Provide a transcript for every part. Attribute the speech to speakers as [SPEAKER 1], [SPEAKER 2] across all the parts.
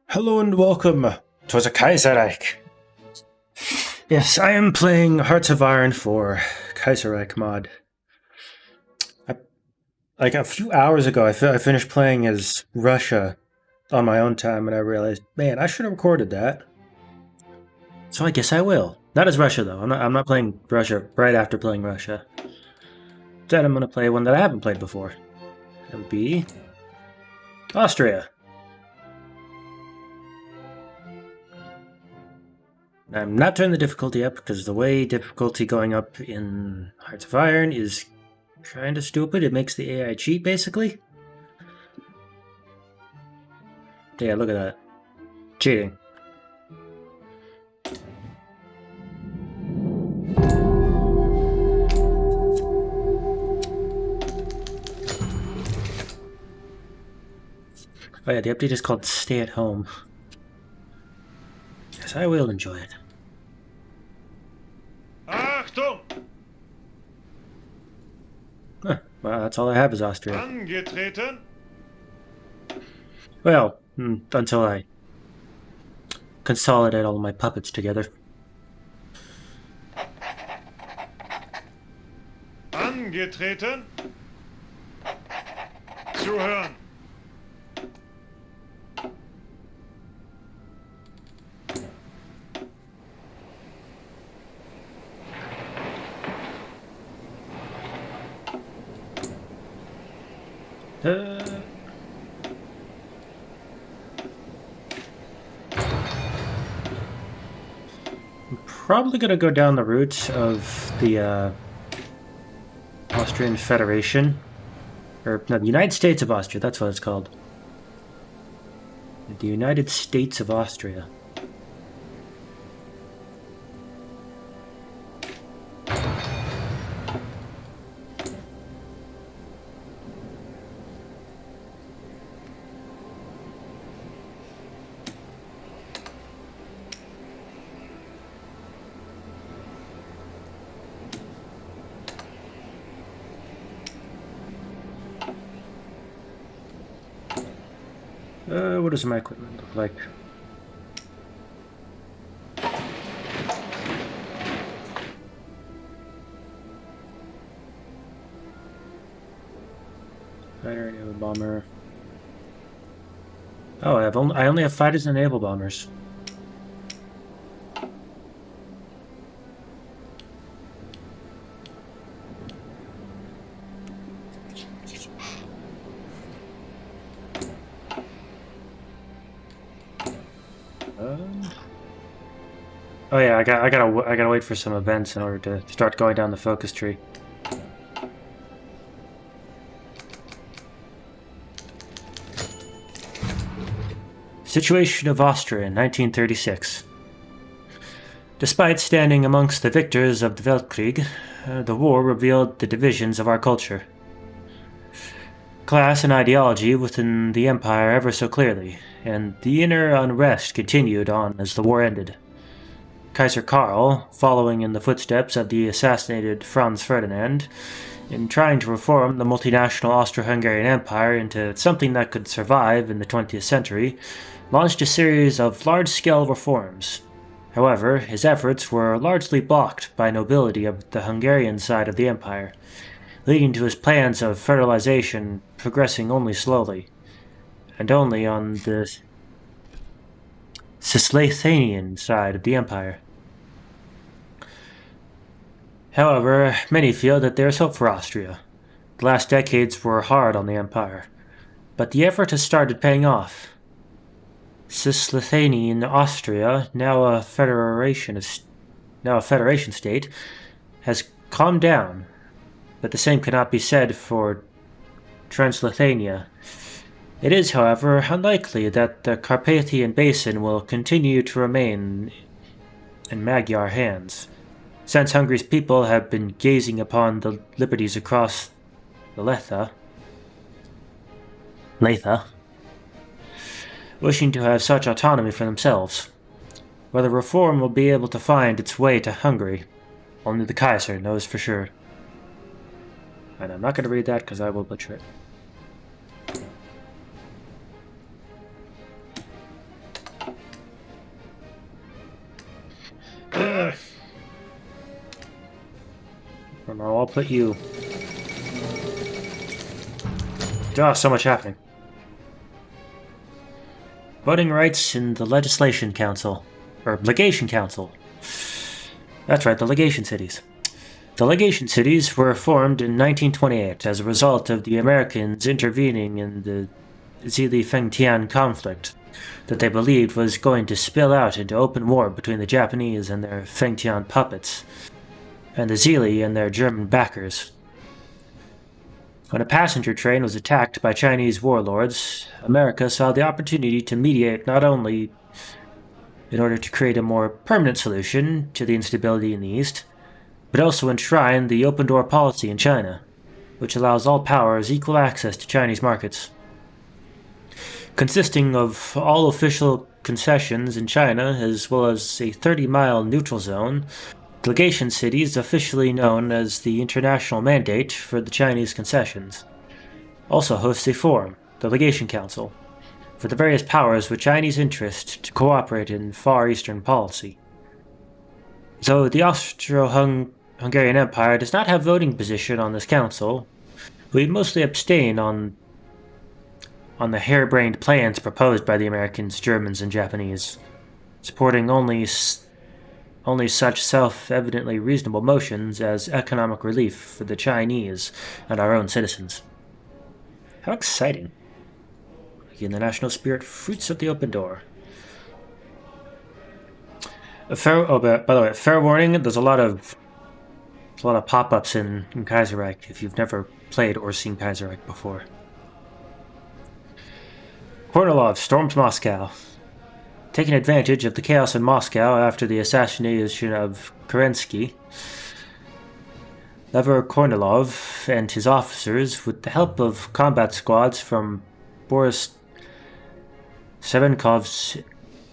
[SPEAKER 1] Hello and welcome to the Kaiserreich. Yes, I am playing Hearts of Iron 4 Kaiserreich mod. Like a few hours ago, I finished playing as Russia on my own time, and I realized, man, I should have recorded that. So I guess I will. Not as Russia though. I'm not playing Russia right after playing Russia. Instead, I'm going to play one that I haven't played before. That would be Austria. I'm not turning the difficulty up because the way difficulty going up in Hearts of Iron is kind of stupid. It makes the AI cheat, basically. Yeah, look at that. Cheating. Oh yeah, the update is called Stay at Home. Yes, I will enjoy it.
[SPEAKER 2] Achtung!
[SPEAKER 1] Huh, well, that's all I have is Austria.
[SPEAKER 2] Angetreten.
[SPEAKER 1] Well, until I consolidate all of my puppets together.
[SPEAKER 2] Angetreten. Zuhören.
[SPEAKER 1] I'm probably gonna go down the route of the Austrian Federation. Or, no, the United States of Austria, that's what it's called. The United States of Austria. What does my equipment look like? Fighter, naval bomber. Oh, I only have fighters and naval bombers. Oh yeah, I gotta wait for some events in order to start going down the focus tree. Situation of Austria in 1936. Despite standing amongst the victors of the Weltkrieg, the war revealed the divisions of our culture. Class and ideology within the empire ever so clearly, and the inner unrest continued on as the war ended. Kaiser Karl, following in the footsteps of the assassinated Franz Ferdinand, in trying to reform the multinational Austro-Hungarian Empire into something that could survive in the 20th century, launched a series of large-scale reforms. However, his efforts were largely blocked by nobility of the Hungarian side of the empire, leading to his plans of federalization progressing only slowly, and only on the Cisleithanian side of the empire. However, many feel that there is hope for Austria. The last decades were hard on the empire, but the effort has started paying off. Cisleithanian Austria, now a federation state, has calmed down, but the same cannot be said for Transleithania. It is, however, unlikely that the Carpathian Basin will continue to remain in Magyar hands, since Hungary's people have been gazing upon the liberties across the Letha, wishing to have such autonomy for themselves. Whether reform will be able to find its way to Hungary, only the Kaiser knows for sure. And I'm not going to read that because I will butcher it. I'll put you... Oh, so much happening. Voting rights in the Legislation Council. Or Legation Council. That's right, the Legation Cities. The Legation Cities were formed in 1928 as a result of the Americans intervening in the Zili-Fengtian conflict that they believed was going to spill out into open war between the Japanese and their Fengtian puppets, and the Zili and their German backers. When a passenger train was attacked by Chinese warlords, America saw the opportunity to mediate not only in order to create a more permanent solution to the instability in the East, but also enshrine the open-door policy in China, which allows all powers equal access to Chinese markets. Consisting of all official concessions in China, as well as a 30-mile neutral zone, the Legation Cities, officially known as the International Mandate for the Chinese Concessions, also hosts a forum, the Legation Council, for the various powers with Chinese interest to cooperate in Far Eastern policy. So the Austro-Hungarian Empire does not have voting position on this council. We mostly abstain on the harebrained plans proposed by the Americans, Germans, and Japanese, supporting only such self-evidently reasonable motions as economic relief for the Chinese and our own citizens. How exciting! In the national spirit, fruits of the open door. By the way, fair warning, there's a lot of pop-ups in Kaiserreich if you've never played or seen Kaiserreich before. Kornilov storms Moscow. Taking advantage of the chaos in Moscow after the assassination of Kerensky, Lever Kornilov and his officers, with the help of combat squads from Boris Sevenkov's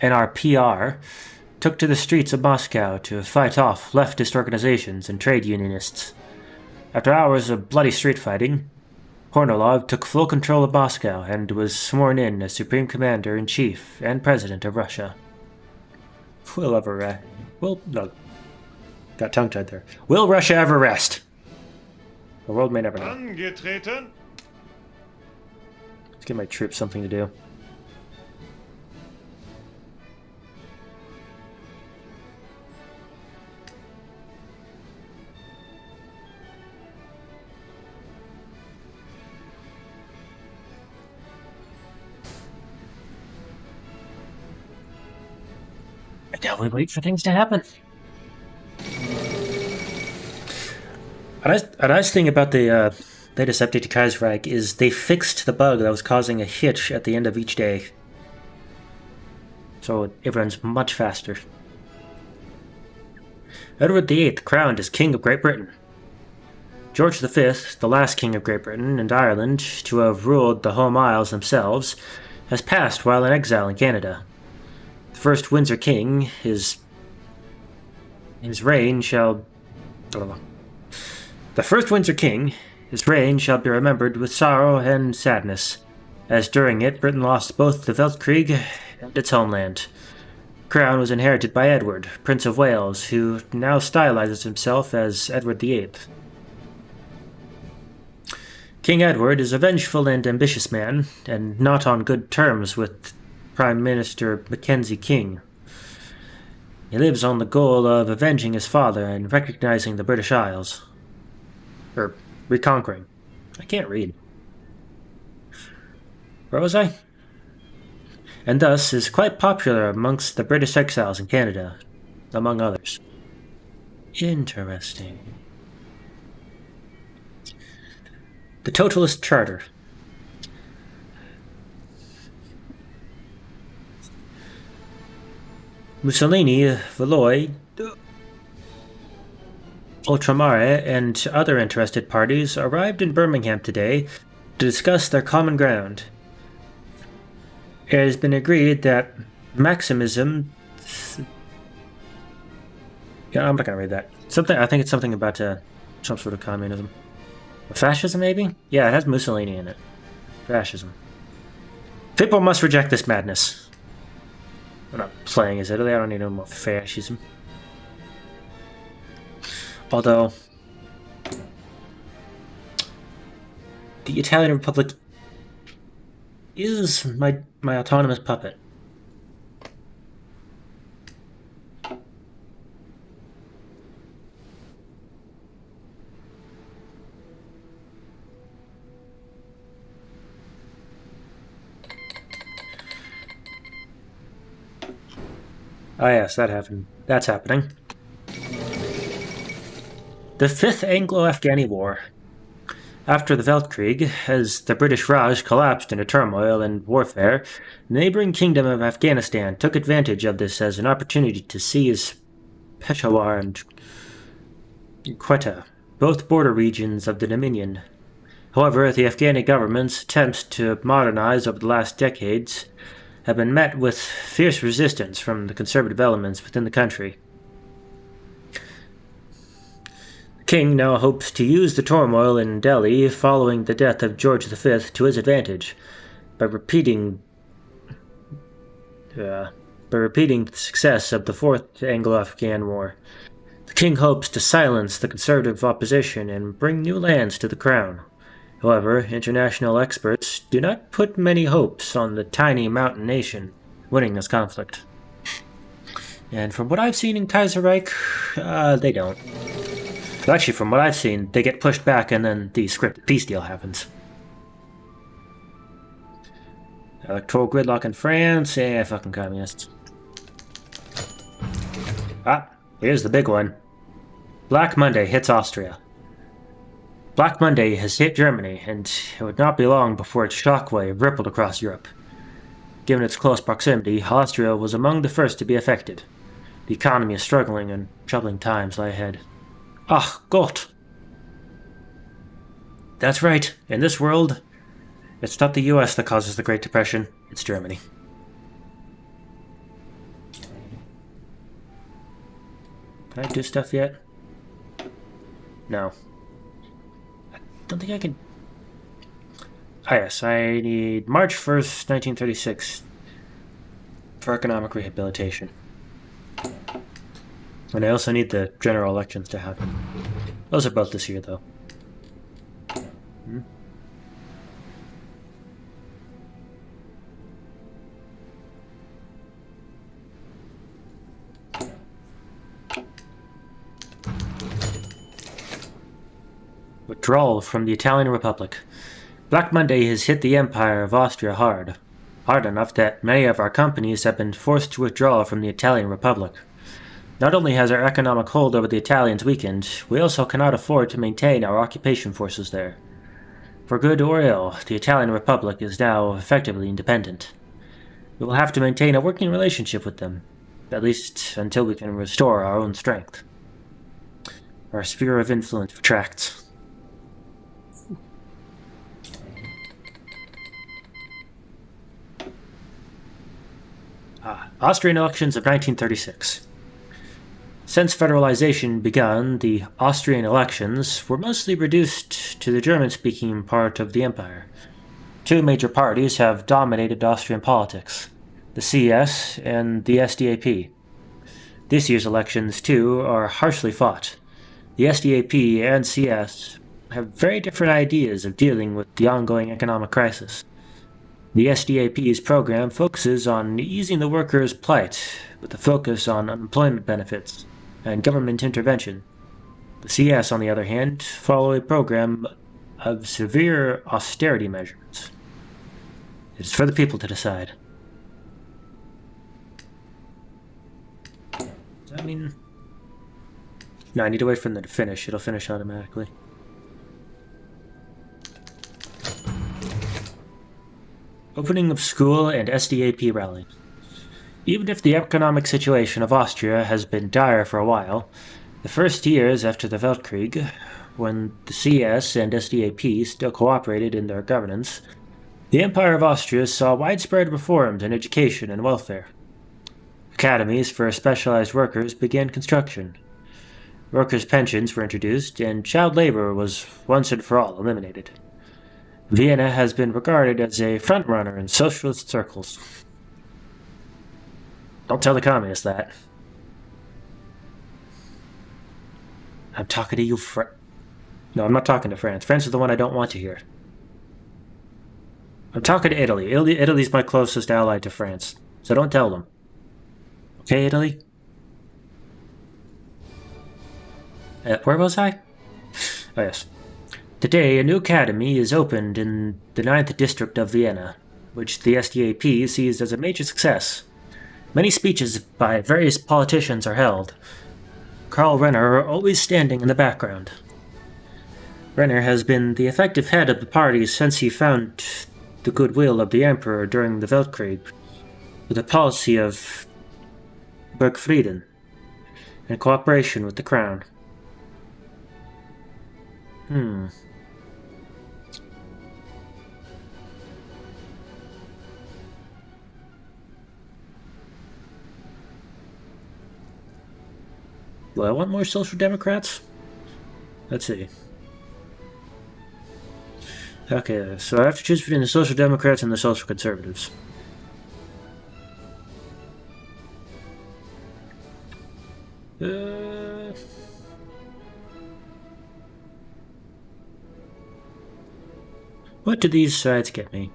[SPEAKER 1] NRPR, took to the streets of Moscow to fight off leftist organizations and trade unionists. After hours of bloody street fighting, Kornilov took full control of Moscow and was sworn in as Supreme Commander-in-Chief and President of Russia. Will got tongue-tied there. Will Russia ever rest? The world may never know.
[SPEAKER 2] Angetreten.
[SPEAKER 1] Let's give my troops something to do. Now we wait for things to happen. A nice thing about the latest update to Kaiserreich is they fixed the bug that was causing a hitch at the end of each day. So it runs much faster. Edward VIII crowned as King of Great Britain. George V, the last King of Great Britain and Ireland to have ruled the Home Isles themselves, has passed while in exile in Canada. The first Windsor King, his reign shall be remembered with sorrow and sadness, as during it Britain lost both the Weltkrieg and its homeland. The crown was inherited by Edward, Prince of Wales, who now stylizes himself as Edward VIII. King Edward is a vengeful and ambitious man, and not on good terms with Prime Minister Mackenzie King. He lives on the goal of avenging his father and recognizing the British Isles. Or reconquering. I can't read. Where was I? And thus is quite popular amongst the British exiles in Canada, among others. Interesting. The Totalist Charter. Mussolini, Valois, Ultramare, and other interested parties arrived in Birmingham today to discuss their common ground. It has been agreed that Maximism... Yeah, I'm not going to read that. I think it's something about some sort of communism. Fascism, maybe? Yeah, it has Mussolini in it. Fascism. People must reject this madness. I'm not playing as Italy, I don't need no more fascism. Although, The Italian Republic is my autonomous puppet. Oh yes, that happened. That's happening. The Fifth Anglo-Afghani War. After the Weltkrieg, as the British Raj collapsed into turmoil and warfare, the neighboring kingdom of Afghanistan took advantage of this as an opportunity to seize Peshawar and Quetta, both border regions of the Dominion. However, the Afghani government's attempts to modernize over the last decades have been met with fierce resistance from the conservative elements within the country. The king now hopes to use the turmoil in Delhi following the death of George V to his advantage by repeating the success of the Fourth Anglo-Afghan War. The king hopes to silence the conservative opposition and bring new lands to the crown. However, international experts do not put many hopes on the tiny mountain nation winning this conflict. And from what I've seen in Kaiserreich, they don't. Actually, from what I've seen, they get pushed back and then the scripted peace deal happens. Electoral gridlock in France, fucking communists. Here's the big one. Black Monday hits Austria. Black Monday has hit Germany, and it would not be long before its shockwave rippled across Europe. Given its close proximity, Austria was among the first to be affected. The economy is struggling, and troubling times lie ahead. Ach Gott! That's right, in this world, it's not the US that causes the Great Depression, it's Germany. Can I do stuff yet? No. I don't think I can... yes, I need March 1st, 1936 for economic rehabilitation. And I also need the general elections to happen. Those are both this year, though. Withdrawal from the Italian Republic. Black Monday has hit the Empire of Austria hard. Hard enough that many of our companies have been forced to withdraw from the Italian Republic. Not only has our economic hold over the Italians weakened, we also cannot afford to maintain our occupation forces there. For good or ill, the Italian Republic is now effectively independent. We will have to maintain a working relationship with them, at least until we can restore our own strength. Our sphere of influence retracts. Austrian Auctions of 1936. Since federalization began, the Austrian elections were mostly reduced to the German-speaking part of the empire. Two major parties have dominated Austrian politics, the CS and the SDAP. This year's elections, too, are harshly fought. The SDAP and CS have very different ideas of dealing with the ongoing economic crisis. The SDAP's program focuses on easing the workers' plight, with a focus on unemployment benefits and government intervention. The CS, on the other hand, follow a program of severe austerity measures. It is for the people to decide. Does that mean... No, I need to wait for them to finish. It'll finish automatically. Opening of school and SDAP rally. Even if the economic situation of Austria has been dire for a while, the first years after the Weltkrieg, when the CS and SDAP still cooperated in their governance, the Empire of Austria saw widespread reforms in education and welfare. Academies for specialized workers began construction. Workers' pensions were introduced, and child labor was once and for all eliminated. Vienna has been regarded as a frontrunner in socialist circles. Don't tell the communists that. I'm talking to you, No, I'm not talking to France. France is the one I don't want to hear. I'm talking to Italy. Italy's my closest ally to France, so don't tell them. Okay, Italy? Where was I? Oh, yes. Today, a new academy is opened in the 9th district of Vienna, which the SDAP sees as a major success. Many speeches by various politicians are held. Karl Renner always standing in the background. Renner has been the effective head of the party since he found the goodwill of the Emperor during the Weltkrieg, with a policy of Burgfrieden and cooperation with the Crown. Do I want more Social Democrats? Let's see. Okay, so I have to choose between the Social Democrats and the Social Conservatives. What do these sides get me?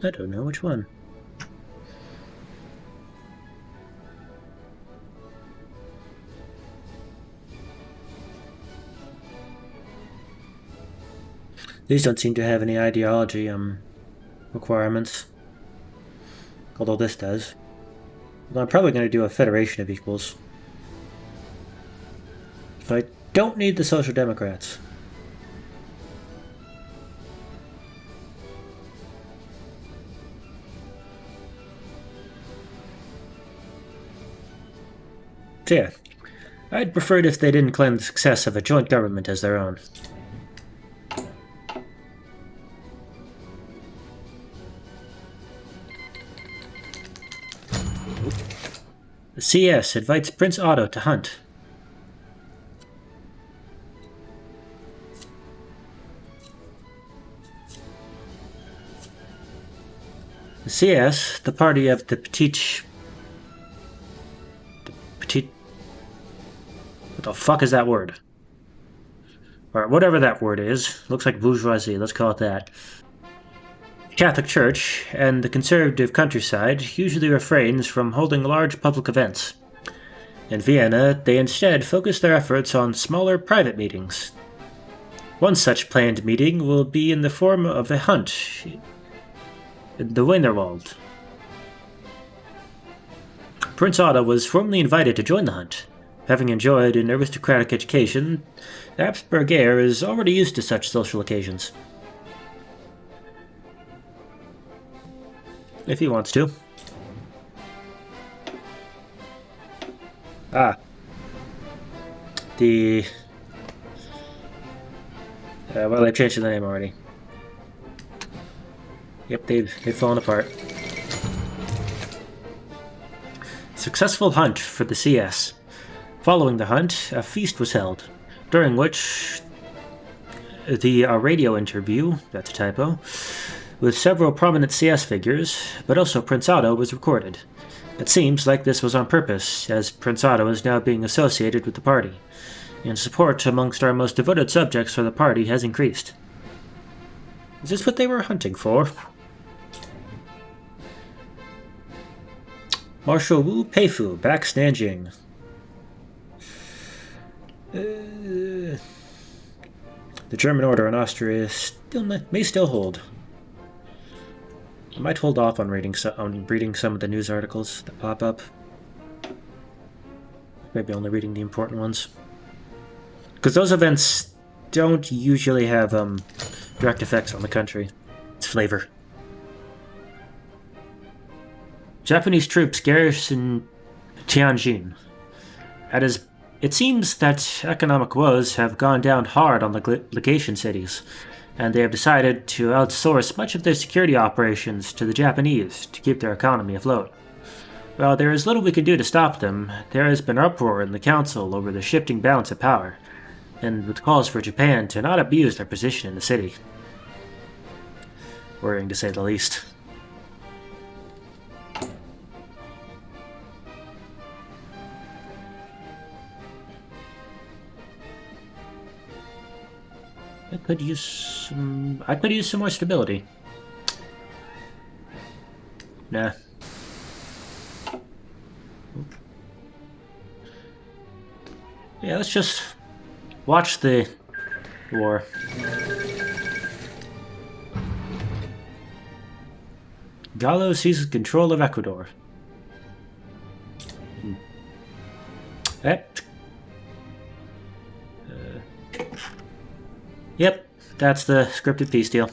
[SPEAKER 1] I don't know which one. These don't seem to have any ideology requirements, although this does. Well, I'm probably going to do a Federation of Equals. So I don't need the Social Democrats. So yeah, I'd prefer it if they didn't claim the success of a joint government as their own. The CS invites Prince Otto to hunt. The CS, the party of the Petite... What the fuck is that word? Or whatever that word is. Looks like bourgeoisie, let's call it that. Catholic Church and the conservative countryside usually refrains from holding large public events. In Vienna, they instead focus their efforts on smaller private meetings. One such planned meeting will be in the form of a hunt in the Withdrawal. Prince Otto was formally invited to join the hunt. Having enjoyed an aristocratic education, the Habsburg heir is already used to such social occasions. If he wants to. The... well, they've changed the name already. Yep, they've fallen apart. Successful hunt for the CS. Following the hunt, a feast was held, during which the radio interview, that's a typo, with several prominent CS figures, but also Prince Otto, was recorded. It seems like this was on purpose, as Prince Otto is now being associated with the party, and support amongst our most devoted subjects for the party has increased. Is this what they were hunting for? Marshal Wu Peifu, back Nanjing. The German order in Austria may still hold. I might hold off on reading some of the news articles that pop up. Maybe only reading the important ones. Because those events don't usually have direct effects on the country. It's flavor. Japanese troops garrison Tianjin. It seems that economic woes have gone down hard on the legation cities, and they have decided to outsource much of their security operations to the Japanese to keep their economy afloat. While there is little we can do to stop them, there has been uproar in the council over the shifting balance of power, and with calls for Japan to not abuse their position in the city. Worrying to say the least. I could use some more stability. Nah. Yeah, let's just watch the war. Gallo seizes control of Ecuador. Yep, that's the scripted peace deal.